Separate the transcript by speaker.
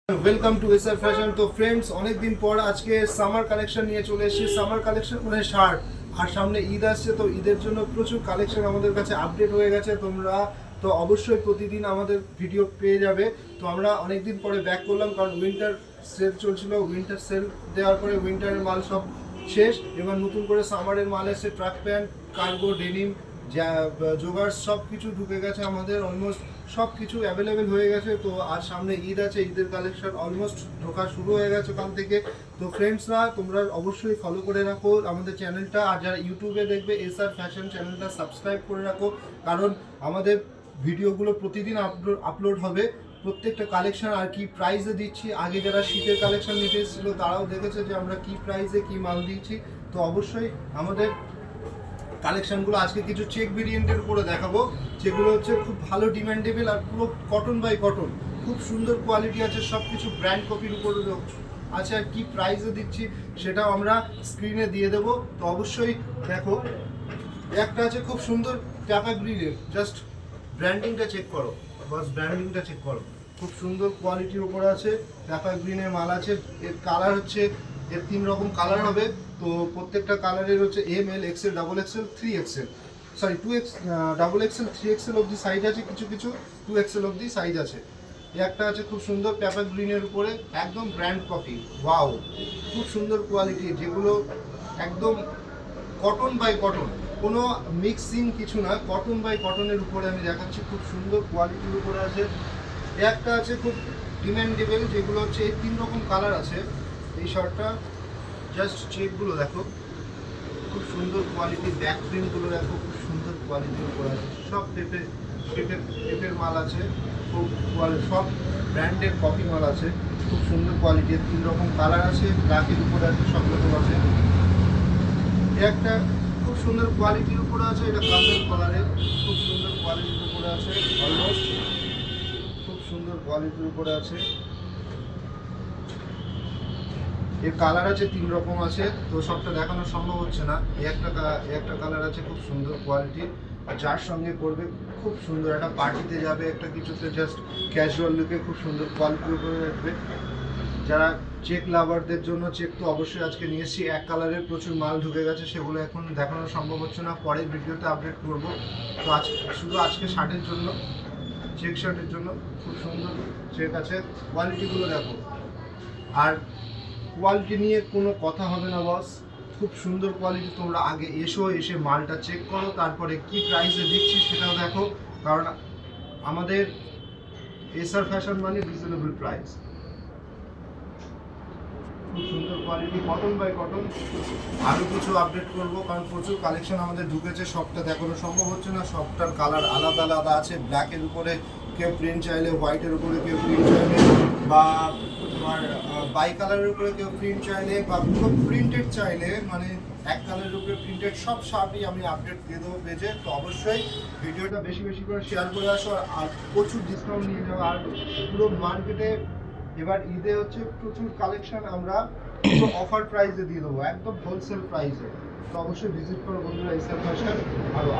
Speaker 1: Welcome to SR fashion. তো friends, অনেকদিন পর আজকে সামার কালেকশন নিয়ে চলে এসেছি। সামার কালেকশন মানে শার্ট, আর সামনে ঈদ আসছে, তো ঈদের জন্য প্রচুর কালেকশন আমাদের কাছে আপডেট হয়ে গেছে। তোমরা তো অবশ্যই প্রতিদিন আমাদের ভিডিও পেয়ে যাবে। তো আমরা অনেকদিন পরে ব্যাক করলাম, কারণ উইন্টার সেল চলছিল। উইন্টার সেল দেওয়ার পরে উইন্টারের মাল সব শেষ, এবার নতুন করে সামারের মাল এসে ট্রাক প্যান্ট, কার্গো, ডেনিম, জোগাড় সব কিছু ঢুকে গেছে আমাদের। অলমোস্ট সব কিছু অ্যাভেলেবেল হয়ে গেছে। তো আর সামনে ঈদ আছে, ঈদের কালেকশন অলমোস্ট ঢোকা শুরু হয়ে গেছে ওখান থেকে। তো ফ্রেন্ডসরা, তোমরা অবশ্যই ফলো করে রাখো আমাদের চ্যানেলটা, আর যারা ইউটিউবে দেখবে এসআর ফ্যাশন চ্যানেলটা সাবস্ক্রাইব করে রাখো, কারণ আমাদের ভিডিওগুলো প্রতিদিন আপলোড হবে। প্রত্যেকটা কালেকশন আর কি প্রাইসে দিচ্ছি, আগে যারা শীতের কালেকশন নিতে এসেছিলো তারাও দেখেছে যে আমরা কি প্রাইসে কি মাল দিচ্ছি। তো অবশ্যই আমাদের কালেকশনগুলো আজকে কিছু চেক ভেরিয়েন্টের উপরে দেখাবো, যেগুলো হচ্ছে খুব ভালো ডিমান্ডেবল আর পুরো কটন বাই কটন, খুব সুন্দর কোয়ালিটি আছে, সব কিছু ব্র্যান্ড কপির উপরে আছে। আর কি প্রাইসে দিচ্ছি সেটাও আমরা স্ক্রিনে দিয়ে দেবো। তো অবশ্যই দেখো, একটা আছে খুব সুন্দর ট্যাপা গ্রিনের, জাস্ট ব্র্যান্ডিংটা চেক করো, বাস ব্র্যান্ডিংটা চেক করো, খুব সুন্দর কোয়ালিটির উপরে আছে। ট্যাপা গ্রিনের মাল আছে। এর কালার হচ্ছে, এর 3 রকম কালার হবে। তো প্রত্যেকটা কালারের হচ্ছে M, L, XL, double XL, 3XL, sorry 2X, double XL, 3XL অবধি সাইজ আছে, কিছু কিছু 2XL অবধি সাইজ আছে। একটা আছে খুব সুন্দর পেপার গ্রিনের উপরে, একদম ব্র্যান্ড কপি, ওয়াও, খুব সুন্দর কোয়ালিটি, যেগুলো একদম কটন বাই কটন, কোনো মিক্সিং কিছু না, কটন বাই কটনের উপরে আমি দেখাচ্ছি, খুব সুন্দর কোয়ালিটির উপরে আছে। একটা আছে খুব ডিমান্ডেবল, যেগুলো হচ্ছে এই 3 রকম কালার আছে। এই শার্টটা জাস্ট চেকগুলো দেখো, খুব সুন্দর কোয়ালিটি, ব্যাক প্রিন্টগুলো দেখো, খুব সুন্দর কোয়ালিটির উপর আছে। সব পেপের মাল আছে, খুব সব ব্র্যান্ডের কপি মাল আছে, খুব সুন্দর কোয়ালিটির। 3 রকম কালার আছে, ব্ল্যাকের উপরে আছে, সব রকম আছে। একটা খুব সুন্দর কোয়ালিটির উপরে আছে, এটা কালার কালারের, খুব সুন্দর কোয়ালিটির উপরে আছে, অলমোস্ট খুব সুন্দর কোয়ালিটির উপরে আছে। এর কালার আছে 3 রকম আছে, তো সবটা দেখানো সম্ভব হচ্ছে না। একটা কালার আছে খুব সুন্দর কোয়ালিটির, আর যার সঙ্গে পরবে খুব সুন্দর, একটা পার্টিতে যাবে, একটা কিছুতে জাস্ট ক্যাজুয়াল লুকে খুব সুন্দর কোয়ালিটির উপরে রাখবে। যারা চেক লাভারদের জন্য, চেক তো অবশ্যই আজকে নিয়ে এসেছি। এক কালারের প্রচুর মাল ঢুকে গেছে, সেগুলো এখন দেখানো সম্ভব হচ্ছে না, পরের ভিডিওতে আপডেট করবো। তো শুধু আজকে শার্টের জন্য, চেক শার্টের জন্য খুব সুন্দর চেক আছে। কোয়ালিটিগুলো দেখো, আর কোয়ালিটি নিয়ে কোনো কথা হবে না বস, খুব সুন্দর কোয়ালিটি। তোমরা আগে এসে মালটা চেক করো, তারপরে কি প্রাইসে দিচ্ছি সেটাও দেখো, কারণ আমাদের এসআর ফ্যাশন মানে রিজনেবল প্রাইস। খুব সুন্দর কোয়ালিটি, কটন বাই কটন। আরও কিছু আপডেট করবো, কারণ প্রচুর কালেকশন আমাদের ঢুকেছে, সবটা দেখানো সম্ভব হচ্ছে না। সবটার কালার আলাদা আলাদা আছে। ব্ল্যাকের উপরে কেউ প্রিন্ট চাইলে, হোয়াইটের উপরে কেউ প্রিন্ট চাইলে, বা তোমার বাই কালারের উপরে কেউ প্রিন্ট চাইলে, বা পুরো প্রিন্টেড চাইলে, মানে এক কালারের উপরে প্রিন্টেড, সব শার্টই আমি আপডেট দিয়ে দেবো পেজে। তো অবশ্যই ভিডিওটা বেশি বেশি করে শেয়ার করে আসো, আর প্রচুর ডিসকাউন্ট নিয়ে যাবো। আর পুরো মার্কেটে এবার ঈদে হচ্ছে প্রচুর কালেকশন আমরা পুরো অফার প্রাইসে দিয়ে দেবো, একদম হোলসেল প্রাইসে। তো অবশ্যই ভিজিট করো বন্ধুরা এসআর ফ্যাশন। আরও